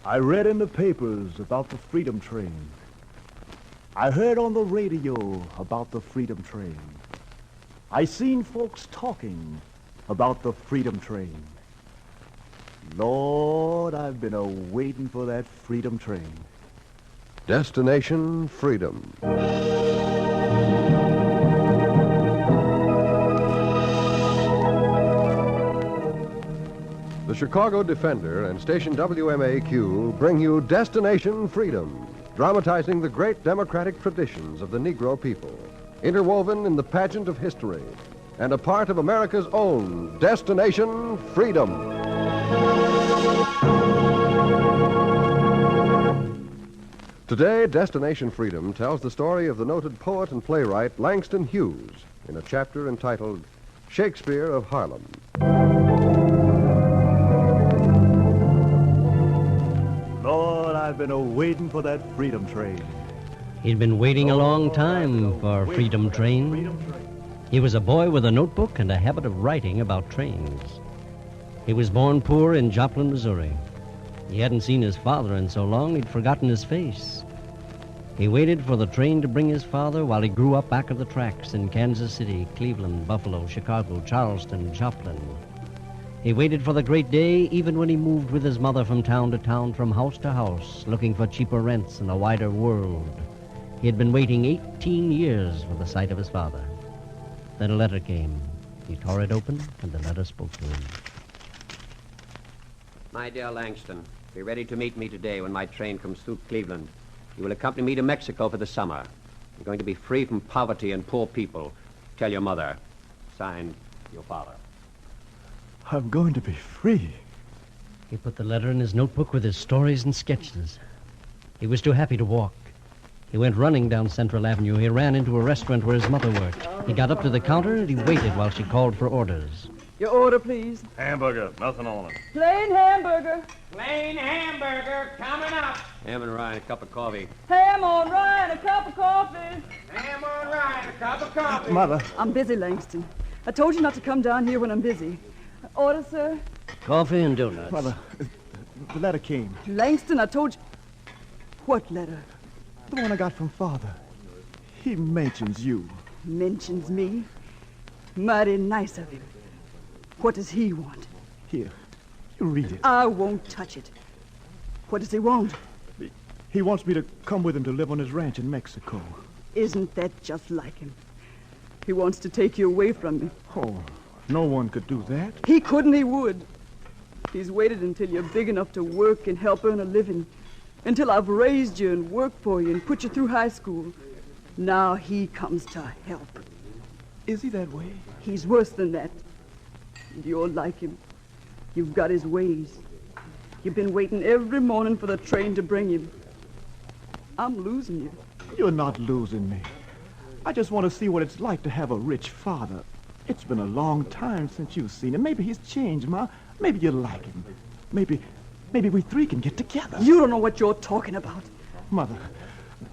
I read in the papers about the Freedom Train. I heard on the radio about the Freedom Train. I seen folks talking about the Freedom Train. Lord, I've been a-waiting for that Freedom Train. Destination Freedom. The Chicago Defender and station WMAQ bring you Destination Freedom, dramatizing the great democratic traditions of the Negro people, interwoven in the pageant of history, and a part of America's own Destination Freedom. Today, Destination Freedom tells the story of the noted poet and playwright Langston Hughes in a chapter entitled Shakespeare of Harlem. Lord, I've been a-waiting for that Freedom Train. He'd been waiting a long time for Freedom Train. He was a boy with a notebook and a habit of writing about trains. He was born poor in Joplin, Missouri. He hadn't seen his father in so long he'd forgotten his face. He waited for the train to bring his father while he grew up back of the tracks in Kansas City, Cleveland, Buffalo, Chicago, Charleston, Joplin. He waited for the great day even when he moved with his mother from town to town, from house to house, looking for cheaper rents and a wider world. He had been waiting 18 years for the sight of his father. Then a letter came. He tore it open, and the letter spoke to him. My dear Langston, be ready to meet me today when my train comes through Cleveland. You will accompany me to Mexico for the summer. You're going to be free from poverty and poor people. Tell your mother. Signed, your father. I'm going to be free. He put the letter in his notebook with his stories and sketches. He was too happy to walk. He went running down Central Avenue. He ran into a restaurant where his mother worked. He got up to the counter and he waited while she called for orders. Your order, please. Hamburger, nothing on it. Plain hamburger. Plain hamburger coming up. Ham and rye and a cup of coffee. Ham on rye and a cup of coffee. Ham on rye and a cup of coffee. Mother. I'm busy, Langston. I told you not to come down here when I'm busy. Order, sir? Coffee and donuts. Mother, the letter came. Langston, I told you... What letter? The one I got from Father. He mentions you. Mentions me? Mighty nice of him. What does he want? Here, you read it. I won't touch it. What does he want? He wants me to come with him to live on his ranch in Mexico. Isn't that just like him? He wants to take you away from me. Oh, no one could do that. He couldn't, he would. He's waited until you're big enough to work and help earn a living. Until I've raised you and worked for you and put you through high school. Now he comes to help. Is he that way? He's worse than that. And you're like him. You've got his ways. You've been waiting every morning for the train to bring him. I'm losing you. You're not losing me. I just want to see what it's like to have a rich father. It's been a long time since you've seen him. Maybe he's changed, Ma. Maybe you like him. Maybe we three can get together. You don't know what you're talking about. Mother,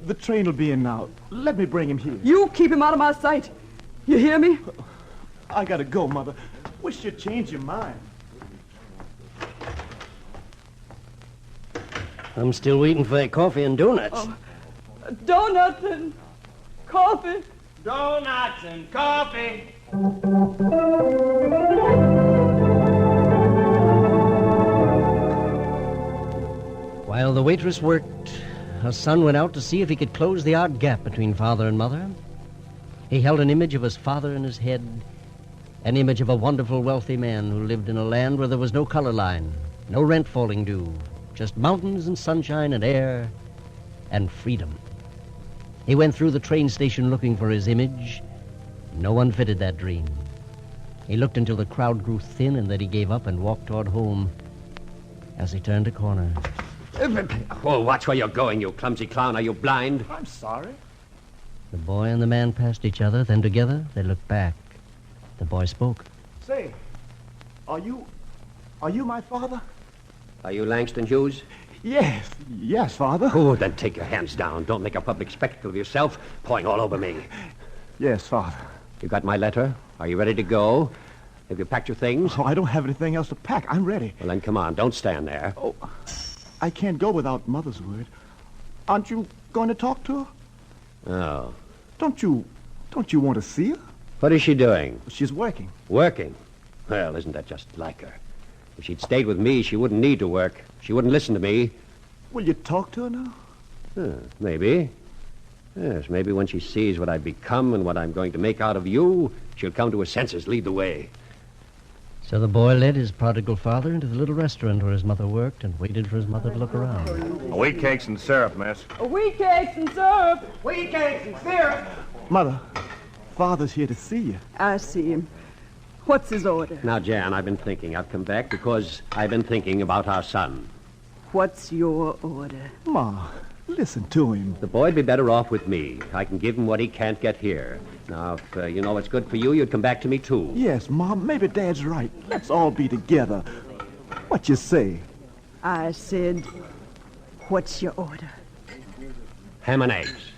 the train will be in now. Let me bring him here. You keep him out of my sight. You hear me? I gotta go, Mother. Wish you'd change your mind. I'm still waiting for that coffee and donuts. Oh, donuts and coffee. Donuts and coffee. While the waitress worked, her son went out to see if he could close the odd gap between father and mother. He held an image of his father in his head, an image of a wonderful, wealthy man who lived in a land where there was no color line, no rent falling due, just mountains and sunshine and air and freedom. He went through the train station looking for his image. No one fitted that dream. He looked until the crowd grew thin and then he gave up and walked toward home. As he turned a corner... Oh, watch where you're going, you clumsy clown. Are you blind? I'm sorry. The boy and the man passed each other, then together they looked back. The boy spoke. Say, are you my father? Are you Langston Hughes? Yes, Father. Oh, then take your hands down. Don't make a public spectacle of yourself, pawing all over me. Yes, Father. You got my letter? Are you ready to go? Have you packed your things? Oh, I don't have anything else to pack. I'm ready. Well, then come on. Don't stand there. Oh, I can't go without Mother's word. Aren't you going to talk to her? Oh. Don't you want to see her? What is she doing? She's working. Working? Well, isn't that just like her? If she'd stayed with me, she wouldn't need to work. She wouldn't listen to me. Will you talk to her now? Maybe. Yes, maybe when she sees what I've become and what I'm going to make out of you, she'll come to her senses, lead the way. So the boy led his prodigal father into the little restaurant where his mother worked and waited for his mother to look around. Wheat cakes and syrup, miss. Wheat cakes and syrup. Wheat cakes and syrup. Mother, Father's here to see you. I see him. What's his order? Now, Jan, I've been thinking. I've come back because I've been thinking about our son. What's your order? Ma, listen to him. The boy'd be better off with me. I can give him what he can't get here. Now, if you know what's good for you, you'd come back to me, too. Yes, Mom, maybe Dad's right. Let's all be together. What you say? I said, what's your order? Ham and eggs.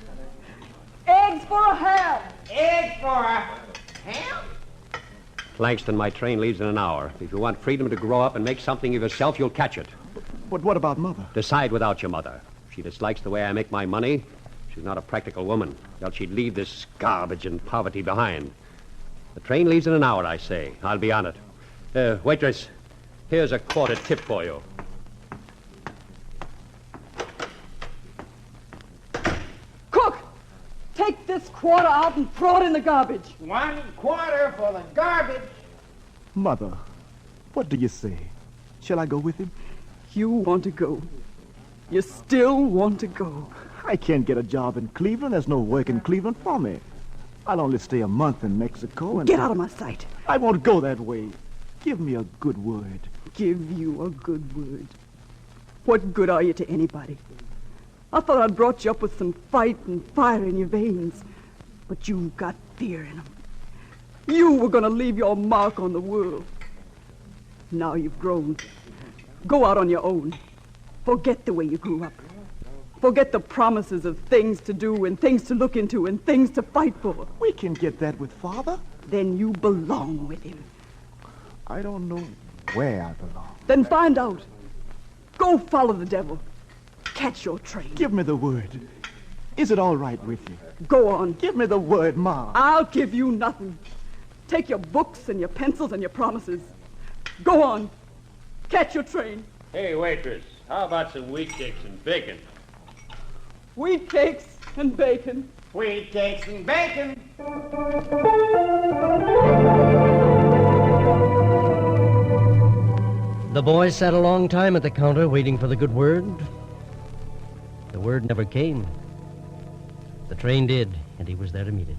Eggs for a ham. Eggs for a ham? Langston, my train leaves in an hour. If you want freedom to grow up and make something of yourself, you'll catch it. But what about Mother? Decide without your mother. If she dislikes the way I make my money, she's not a practical woman. Else she'd leave this garbage and poverty behind. The train leaves in an hour, I say. I'll be on it. Waitress, here's a quarter tip for you. Cook, take this quarter out and throw it in the garbage. 1 quarter for the garbage. Mother, what do you say? Shall I go with him? You want to go. You still want to go. I can't get a job in Cleveland. There's no work in Cleveland for me. I'll only stay a month in Mexico and... Get out of my sight. I won't go that way. Give me a good word. Give you a good word. What good are you to anybody? I thought I'd brought you up with some fight and fire in your veins. But you've got fear in them. You were going to leave your mark on the world. Now you've grown. Go out on your own. Forget the way you grew up. Forget the promises of things to do and things to look into and things to fight for. We can get that with Father. Then you belong with him. I don't know where I belong. Then find out. Go follow the devil. Catch your train. Give me the word. Is it all right with you? Go on. Give me the word, Ma. I'll give you nothing. Take your books and your pencils and your promises. Go on. Catch your train. Hey, waitress, how about some wheat cakes and bacon? Wheat cakes and bacon. Wheat cakes and bacon. The boy sat a long time at the counter waiting for the good word. The word never came. The train did, and he was there to meet it.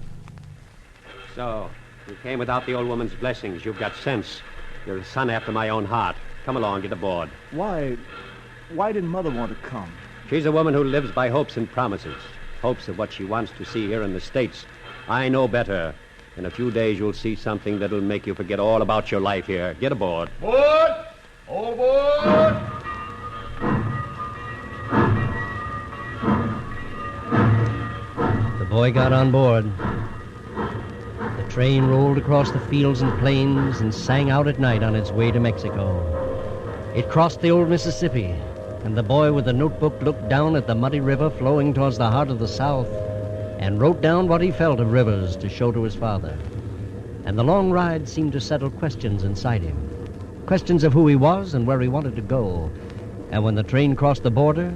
So, you came without the old woman's blessings. You've got sense. You're a son after my own heart. Come along, get aboard. Why didn't Mother want to come? She's a woman who lives by hopes and promises. Hopes of what she wants to see here in the States. I know better. In a few days, you'll see something that'll make you forget all about your life here. Get aboard. Board! All aboard! The boy got on board. The train rolled across the fields and plains and sang out at night on its way to Mexico. It crossed the old Mississippi, and the boy with the notebook looked down at the muddy river flowing towards the heart of the South and wrote down what he felt of rivers to show to his father. And the long ride seemed to settle questions inside him. Questions of who he was and where he wanted to go. And when the train crossed the border,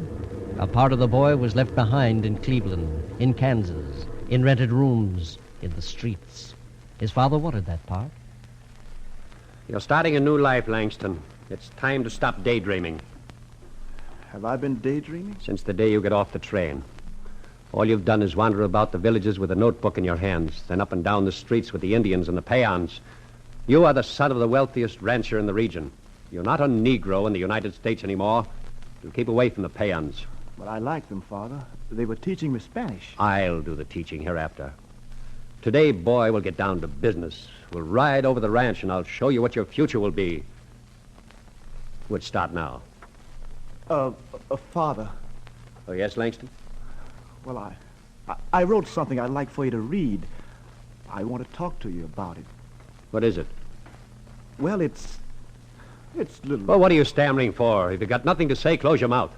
a part of the boy was left behind in Cleveland, in Kansas, in rented rooms, in the streets. His father wanted that part. You're starting a new life, Langston. It's time to stop daydreaming. Have I been daydreaming? Since the day you get off the train. All you've done is wander about the villages with a notebook in your hands, then up and down the streets with the Indians and the peons. You are the son of the wealthiest rancher in the region. You're not a Negro in the United States anymore. You'll keep away from the peons. But I like them, Father. They were teaching me Spanish. I'll do the teaching hereafter. Today, boy, we'll get down to business. We'll ride over the ranch, and I'll show you what your future will be. We'll start now. Father. Oh, yes, Langston? Well, I wrote something I'd like for you to read. I want to talk to you about it. What is it? Well, it's little... Well, what are you stammering for? If you've got nothing to say, close your mouth.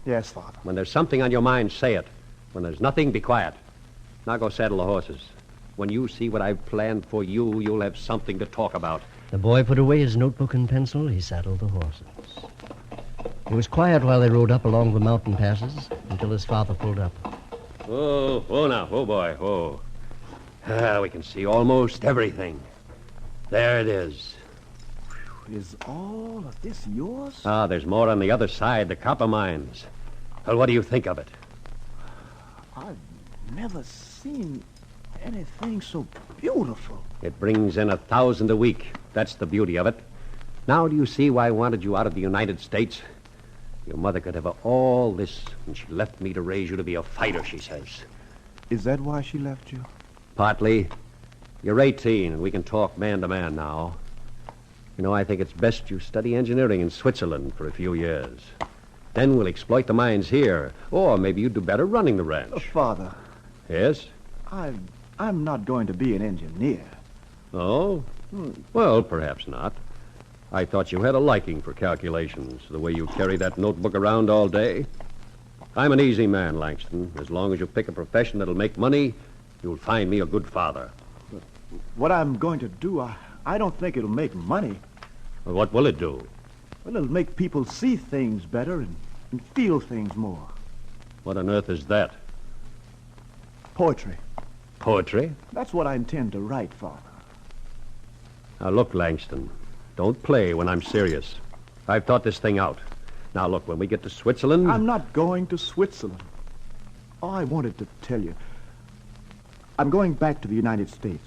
Yes, Father. When there's something on your mind, say it. When there's nothing, be quiet. Now go saddle the horses. When you see what I've planned for you, you'll have something to talk about. The boy put away his notebook and pencil. He saddled the horses. It was quiet while they rode up along the mountain passes until his father pulled up. Oh, now. Oh, boy. Oh. We can see almost everything. There it is. Is all of this yours? There's more on the other side, the copper mines. Well, what do you think of it? I've never seen anything so beautiful. It brings in 1,000 a week. That's the beauty of it. Now do you see why I wanted you out of the United States? Your mother could have all this, and she left me to raise you to be a fighter, she says. Is that why she left you? Partly. You're 18, and we can talk man to man now. You know, I think it's best you study engineering in Switzerland for a few years. Then we'll exploit the mines here. Or maybe you'd do better running the ranch. Father. Yes? I'm not going to be an engineer. Oh? Well, perhaps not. I thought you had a liking for calculations, the way you carry that notebook around all day. I'm an easy man, Langston. As long as you pick a profession that'll make money, you'll find me a good father. What I'm going to do, I don't think it'll make money. Well, what will it do? Well, it'll make people see things better and feel things more. What on earth is that? Poetry. Poetry? That's what I intend to write, Father. Now, look, Langston, don't play when I'm serious. I've thought this thing out. Now, look, when we get to Switzerland... I'm not going to Switzerland. Oh, I wanted to tell you. I'm going back to the United States.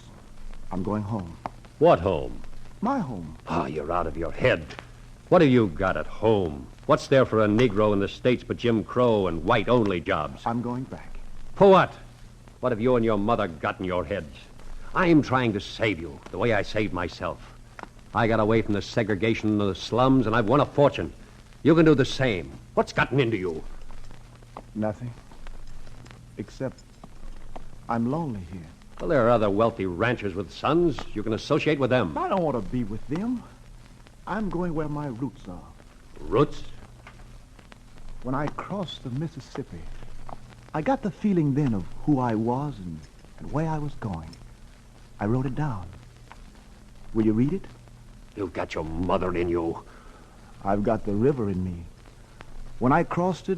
I'm going home. What home? My home. You're out of your head. What have you got at home? What's there for a Negro in the States but Jim Crow and white-only jobs? I'm going back. For what? What have you and your mother got in your heads? I'm trying to save you, the way I saved myself. I got away from the segregation of the slums, and I've won a fortune. You can do the same. What's gotten into you? Nothing. Except I'm lonely here. Well, there are other wealthy ranchers with sons. You can associate with them. I don't want to be with them. I'm going where my roots are. Roots? When I crossed the Mississippi, I got the feeling then of who I was and where I was going. I wrote it down. Will you read it? You've got your mother in you. I've got the river in me. When I crossed it,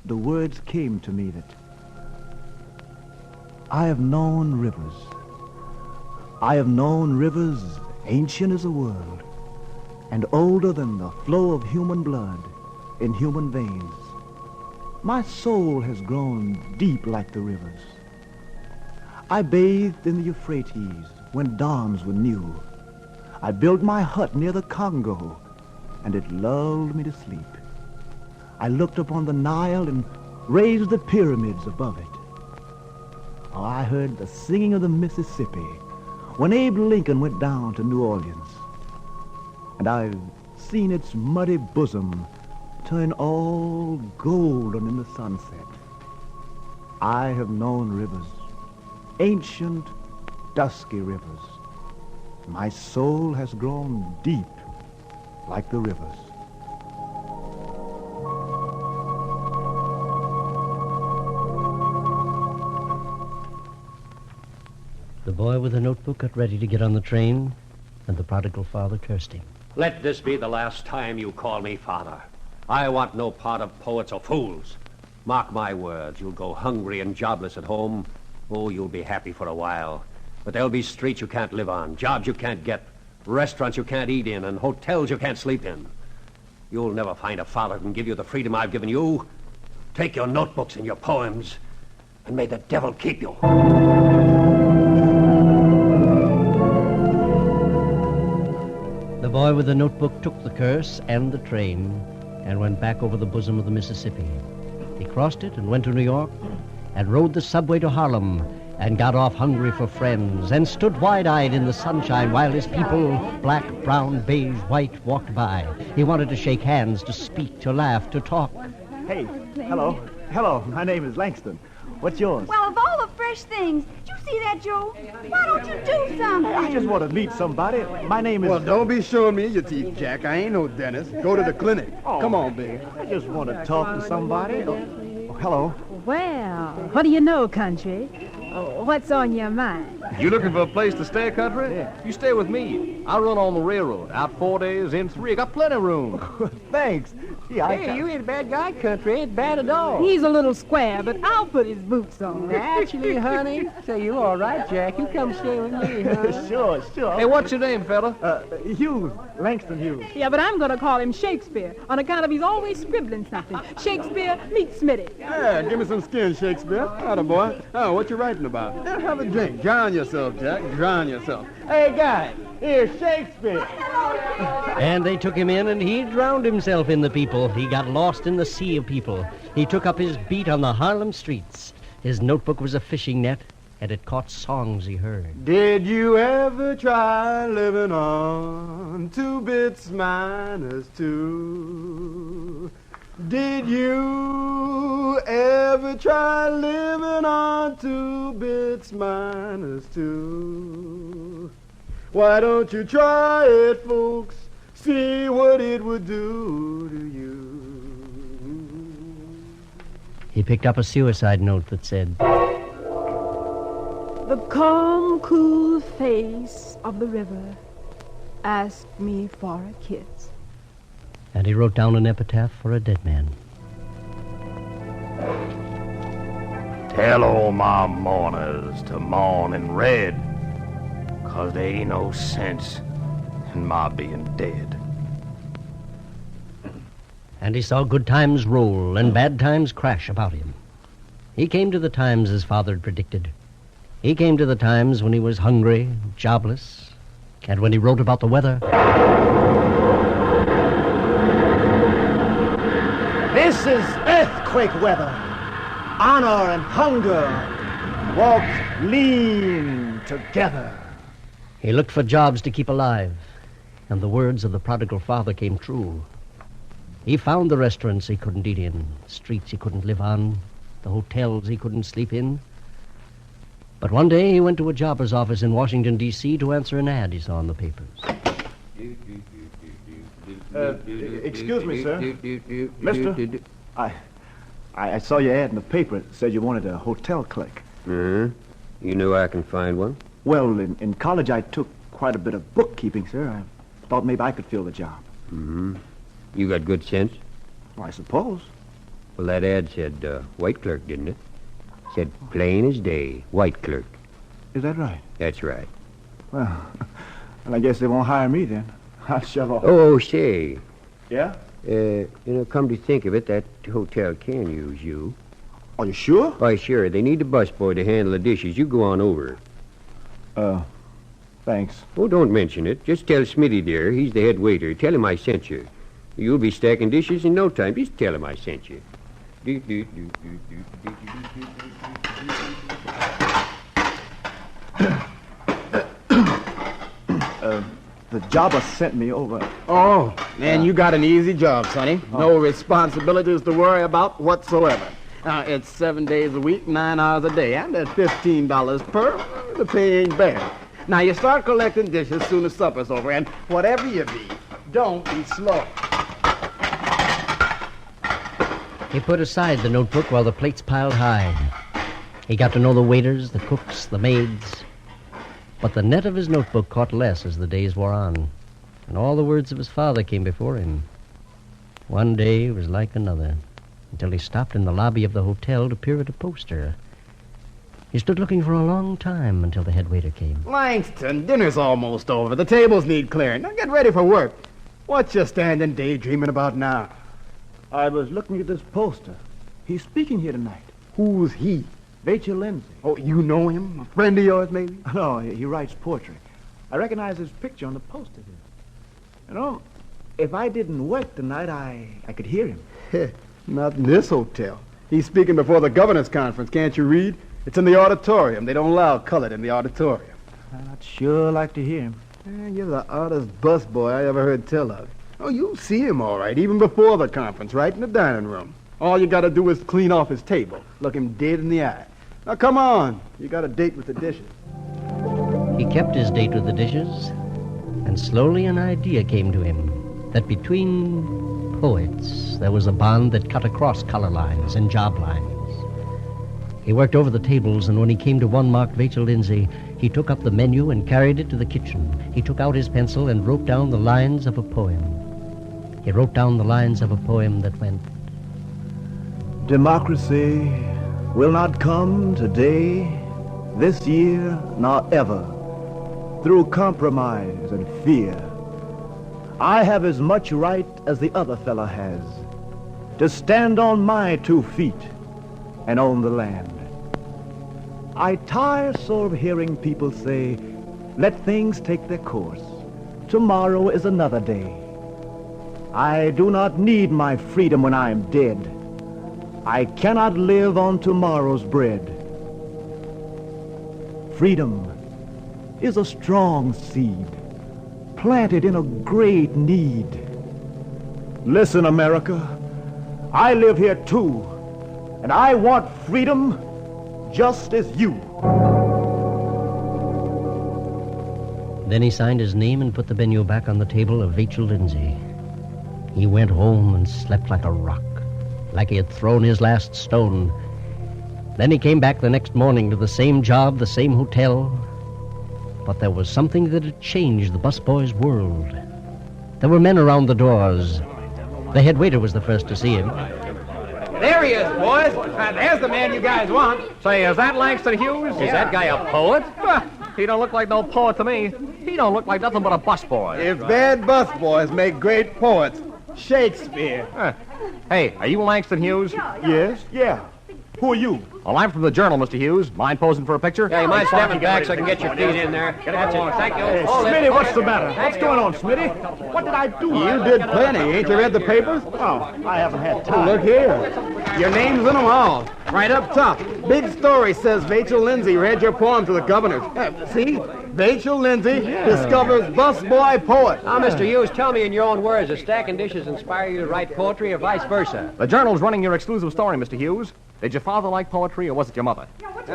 the words came to me that I have known rivers. I have known rivers ancient as the world and older than the flow of human blood in human veins. My soul has grown deep like the rivers. I bathed in the Euphrates when dawns were new. I built my hut near the Congo, and it lulled me to sleep. I looked upon the Nile and raised the pyramids above it. Oh, I heard the singing of the Mississippi when Abe Lincoln went down to New Orleans. And I've seen its muddy bosom turn all golden in the sunset. I have known rivers, ancient, dusky rivers. My soul has grown deep like the rivers. The boy with the notebook got ready to get on the train, and the prodigal father cursed him. Let this be the last time you call me father. I want no part of poets or fools. Mark my words, you'll go hungry and jobless at home. Oh, you'll be happy for a while. But there'll be streets you can't live on, jobs you can't get, restaurants you can't eat in, and hotels you can't sleep in. You'll never find a father who can give you the freedom I've given you. Take your notebooks and your poems, and may the devil keep you. The boy with the notebook took the curse and the train and went back over the bosom of the Mississippi. He crossed it and went to New York and rode the subway to Harlem and got off hungry for friends and stood wide-eyed in the sunshine while his people, black, brown, beige, white, walked by. He wanted to shake hands, to speak, to laugh, to talk. Hey, hello. Hello, my name is Langston. What's yours? Well, of all the fresh things, did you see see that, Joe? Why don't you do something? I just want to meet somebody. My name is... Well, don't be showing me your teeth, Jack. I ain't no dentist. Go to the clinic. Come on, baby. I just want to talk to somebody. Oh, hello. Well, what do you know, country? What's on your mind? You looking for a place to stay, country? Yeah. You stay with me. I run on the railroad. Out 4 days, in 3. Got plenty of room. Thanks. Yeah, You ain't a bad guy, country. Ain't bad at all. He's a little square, but I'll put his boots on. Actually, honey, say you all right, Jack. You come stay with me, huh? Sure. Hey, what's your name, fella? Hughes. Langston Hughes. Yeah, but I'm going to call him Shakespeare on account of he's always scribbling something. Shakespeare meets Smitty. Yeah, give me some skin, Shakespeare. Atta boy. Oh, what you writing about? Yeah, have a drink. Drown yourself, Jack. Drown yourself. Hey, guys, here's Shakespeare. And they took him in, and he drowned himself in the people. He got lost in the sea of people. He took up his beat on the Harlem streets. His notebook was a fishing net, and it caught songs he heard. Did you ever try living on 2 bits minus 2? Did you ever try living on 2 bits minus 2? Why don't you try it, folks? See what it would do to you. He picked up a suicide note that said, The calm, cool face of the river asked me for a kiss. and he wrote down an epitaph for a dead man. Tell all my mourners to mourn in red, 'cause there ain't no sense in my being dead. And he saw good times roll and bad times crash about him. He came to the times his father had predicted. He came to the times when he was hungry, jobless, and when he wrote about the weather. This is earthquake weather. Honor and hunger walk lean together. He looked for jobs to keep alive, and the words of the prodigal father came true. He found the restaurants he couldn't eat in, streets he couldn't live on, the hotels he couldn't sleep in. But one day he went to a jobber's office in Washington, D.C. to answer an ad he saw in the papers. Excuse me, sir. Mister, I saw your ad in the paper. It said you wanted a hotel clerk. You know I can find one? Well, in college I took quite a bit of bookkeeping, sir. I thought maybe I could fill the job. You got good sense? Well, I suppose. Well, that ad said white clerk, didn't it? Said plain as day, white clerk. Is that right? That's right. Well, I guess they won't hire me then. I'll shove off. Oh, say. Yeah? Come to think of it, that hotel can use you. Are you sure? Why, sure. They need a busboy to handle the dishes. You go on over. Thanks. Oh, don't mention it. Just tell Smitty there. He's the head waiter. Tell him I sent you. You'll be stacking dishes in no time. Just tell him I sent you. The jobber sent me over. Oh, man, you got an easy job, Sonny. No responsibilities to worry about whatsoever. It's 7 days a week, 9 hours a day, and at $15 per, the pay ain't bad. Now, you start collecting dishes soon as supper's over, and whatever you be, don't be slow. He put aside the notebook while the plates piled high. He got to know the waiters, the cooks, the maids. But the net of his notebook caught less as the days wore on, and all the words of his father came before him. One day was like another, until he stopped in the lobby of the hotel to peer at a poster. He stood looking for a long time until the head waiter came. Langston, dinner's almost over. The tables need clearing. Now get ready for work. What you standing daydreaming about now? I was looking at this poster. He's speaking here tonight. Who's he? Rachel Lindsay. Oh, you know him? A friend of yours, maybe? No, he writes poetry. I recognize his picture on the poster here. You know, if I didn't work tonight, I could hear him. Not in this hotel. He's speaking before the governor's conference. Can't you read? It's in the auditorium. They don't allow colored in the auditorium. I'd sure like to hear him. You're the oddest busboy I ever heard tell of. Oh, you'll see him all right, even before the conference, right in the dining room. All you gotta do is clean off his table. Look him dead in the eye. Now, come on. You got a date with the dishes. He kept his date with the dishes, and slowly an idea came to him that between poets there was a bond that cut across color lines and job lines. He worked over the tables, and when he came to one marked Rachel Lindsay, he took up the menu and carried it to the kitchen. He took out his pencil and wrote down the lines of a poem. He wrote down the lines of a poem that went, democracy will not come today, this year, nor ever, through compromise and fear. I have as much right as the other fella has to stand on my 2 feet and own the land. I tire so of hearing people say, let things take their course. Tomorrow is another day. I do not need my freedom when I am dead. I cannot live on tomorrow's bread. Freedom is a strong seed planted in a great need. Listen, America, I live here too, and I want freedom just as you. Then he signed his name and put the menu back on the table of Rachel Lindsay. He went home and slept like a rock, like he had thrown his last stone. Then he came back the next morning to the same job, the same hotel. But there was something that had changed the busboy's world. There were men around the doors. The head waiter was the first to see him. There he is, boys. There's the man you guys want. Say, is that Langston Hughes? Is that guy a poet? He don't look like no poet to me. He don't look like nothing but a busboy. If bad busboys make great poets, Shakespeare. Hey, are you Langston Hughes? Yes, yeah. Who are you? Well, I'm from the Journal, Mr. Hughes. Mind posing for a picture? Yeah, you mind stepping back so I can get your feet in there? That's it. Thank you. Hey, Smitty, what's the matter? What's going on, Smitty? What did I do? You did plenty. Ain't you read the papers? Oh, I haven't had time. Look here. Your name's in them all. Right up top. Big story says Rachel Lindsay read your poem to the governor. See? Rachel Lindsay discovers busboy poet. Now, Mr. Hughes, tell me in your own words, does stacking dishes inspire you to write poetry or vice versa? The Journal's running your exclusive story, Mr. Hughes. Did your father like poetry, or was it your mother?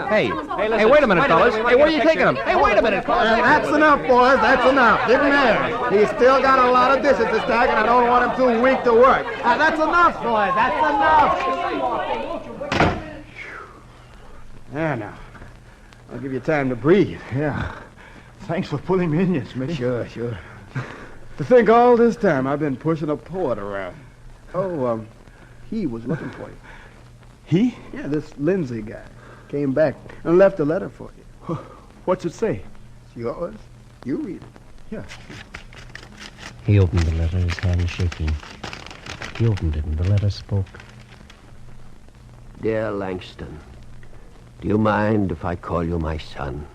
Hey, listen, wait a minute, fellas. Hey, where are you taking him? Hey, wait a minute, fellas. That's enough, boys. That's enough. Give him there. He's still got a lot of dishes to stack, and I don't want him too weak to work. That's enough, boys. That's enough. There now. I'll give you time to breathe. Yeah. Thanks for pulling me in, yes, Smitty. Sure. To think all this time I've been pushing a poet around. Oh, he was looking for you. He? Yeah, this Lindsay guy came back and left a letter for you. What's it say? It's yours. You read it. Yeah. He opened the letter, his hand shaking. He opened it, and the letter spoke. Dear Langston, do you mind if I call you my son?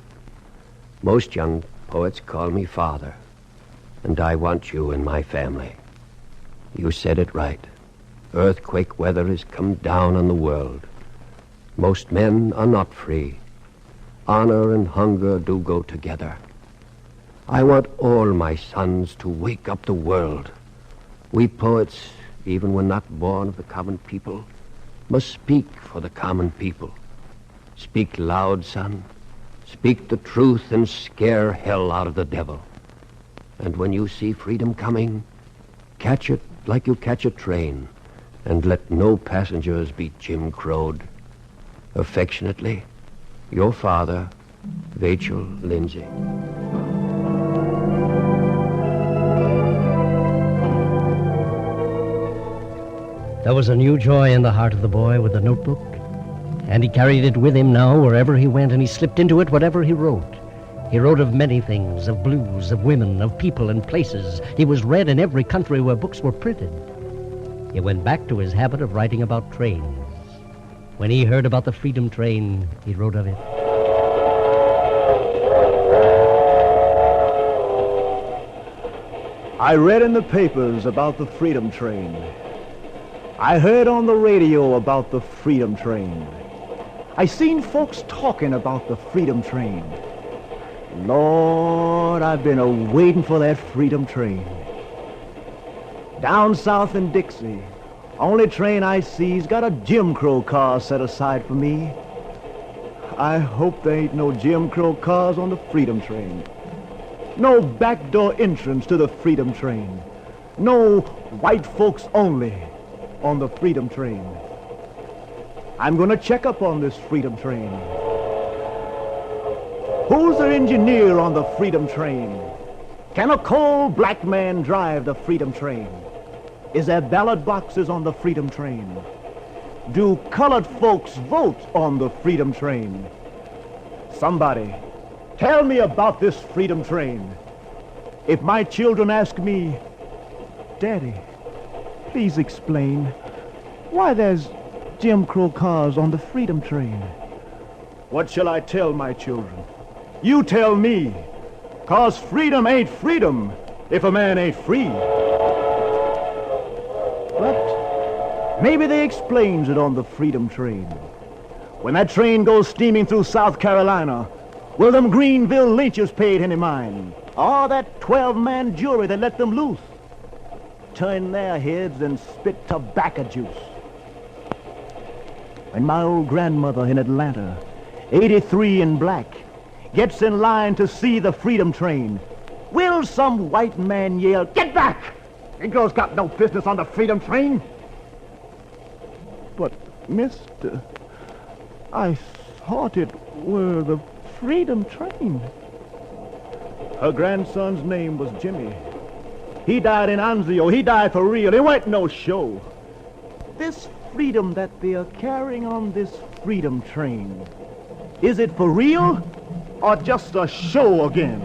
Most young poets call me father, and I want you in my family. You said it right. Earthquake weather has come down on the world. Most men are not free. Honor and hunger do go together. I want all my sons to wake up the world. We poets, even when not born of the common people, must speak for the common people. Speak loud, son. Speak the truth and scare hell out of the devil. And when you see freedom coming, catch it like you catch a train, and let no passengers be Jim Crowed. Affectionately, your father, Rachel Lindsay. There was a new joy in the heart of the boy with the notebook, and he carried it with him now wherever he went, and he slipped into it whatever he wrote. He wrote of many things, of blues, of women, of people and places. He was read in every country where books were printed. He went back to his habit of writing about trains. When he heard about the Freedom Train, he wrote of it. I read in the papers about the Freedom Train. I heard on the radio about the Freedom Train. I seen folks talking about the Freedom Train. Lord, I've been a-waiting for that Freedom Train. Down south in Dixie, only train I see's got a Jim Crow car set aside for me. I hope there ain't no Jim Crow cars on the Freedom Train. No backdoor entrance to the Freedom Train. No white folks only on the Freedom Train. I'm gonna check up on this Freedom Train. Who's the engineer on the Freedom Train? Can a cold black man drive the Freedom Train? Is there ballot boxes on the Freedom Train? Do colored folks vote on the Freedom Train? Somebody, tell me about this Freedom Train. If my children ask me, Daddy, please explain why there's Jim Crow cars on the Freedom Train. What shall I tell my children? You tell me, 'cause freedom ain't freedom if a man ain't free. But maybe they explains it on the Freedom Train. When that train goes steaming through South Carolina, will them Greenville lynchers pay it any mind? Or that 12-man jury that let them loose? Turn their heads and spit tobacco juice. When my old grandmother in Atlanta, 83 in black, gets in line to see the Freedom Train, will some white man yell, "Get back! Negroes got no business on the Freedom Train"? But, mister, I thought it were the Freedom Train. Her grandson's name was Jimmy. He died in Anzio. He died for real. It wasn't no show. This freedom that they're carrying on this Freedom Train, is it for real or just a show again?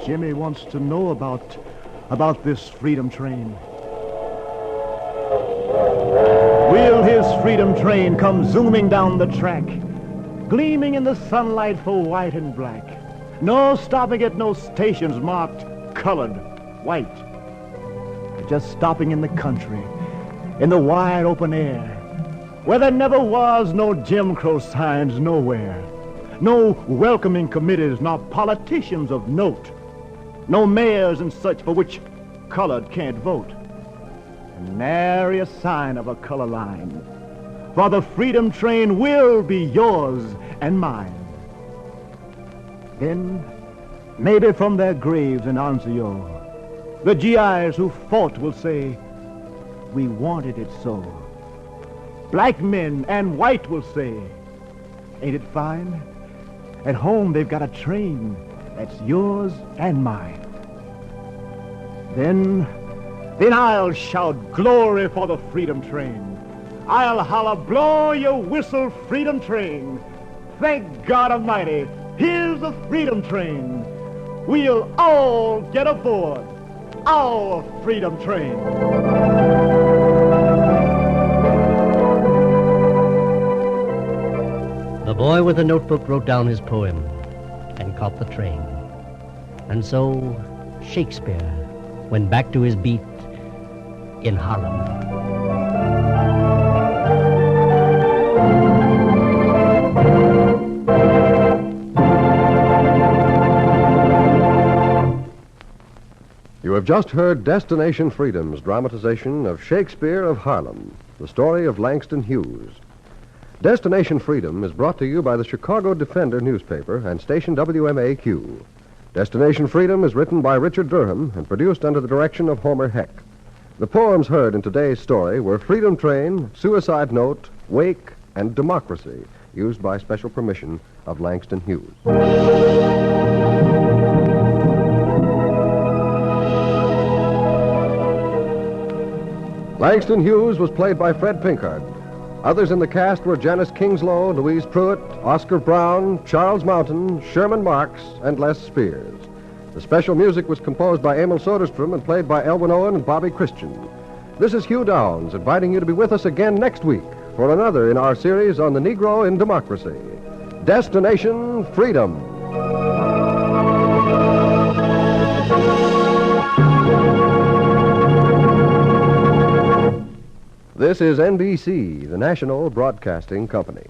Jimmy wants to know about this Freedom Train. Will his Freedom Train come zooming down the track, gleaming in the sunlight for white and black? No stopping at no stations marked colored, white. Just stopping in the country, in the wide open air, where there never was no Jim Crow signs nowhere, no welcoming committees, nor politicians of note, no mayors and such for which colored can't vote, and nary a sign of a color line. For the Freedom Train will be yours and mine. Then, maybe from their graves in Anzio, the GIs who fought will say, "We wanted it so." Black men and white will say, "Ain't it fine? At home they've got a train that's yours and mine." Then I'll shout glory for the Freedom Train. I'll holler, "Blow your whistle, Freedom Train. Thank God Almighty, here's the Freedom Train. We'll all get aboard our Freedom Train." The boy with the notebook wrote down his poem and caught the train. And so Shakespeare went back to his beat in Harlem. You have just heard Destination Freedom's dramatization of Shakespeare of Harlem, the story of Langston Hughes. Destination Freedom is brought to you by the Chicago Defender newspaper and station WMAQ. Destination Freedom is written by Richard Durham and produced under the direction of Homer Heck. The poems heard in today's story were Freedom Train, Suicide Note, Wake, and Democracy, used by special permission of Langston Hughes. Langston Hughes was played by Fred Pinkard. Others in the cast were Janice Kingslow, Louise Pruitt, Oscar Brown, Charles Mountain, Sherman Marks, and Les Spears. The special music was composed by Emil Soderstrom and played by Elwin Owen and Bobby Christian. This is Hugh Downs inviting you to be with us again next week for another in our series on the Negro in Democracy. Destination Freedom. This is NBC, the National Broadcasting Company.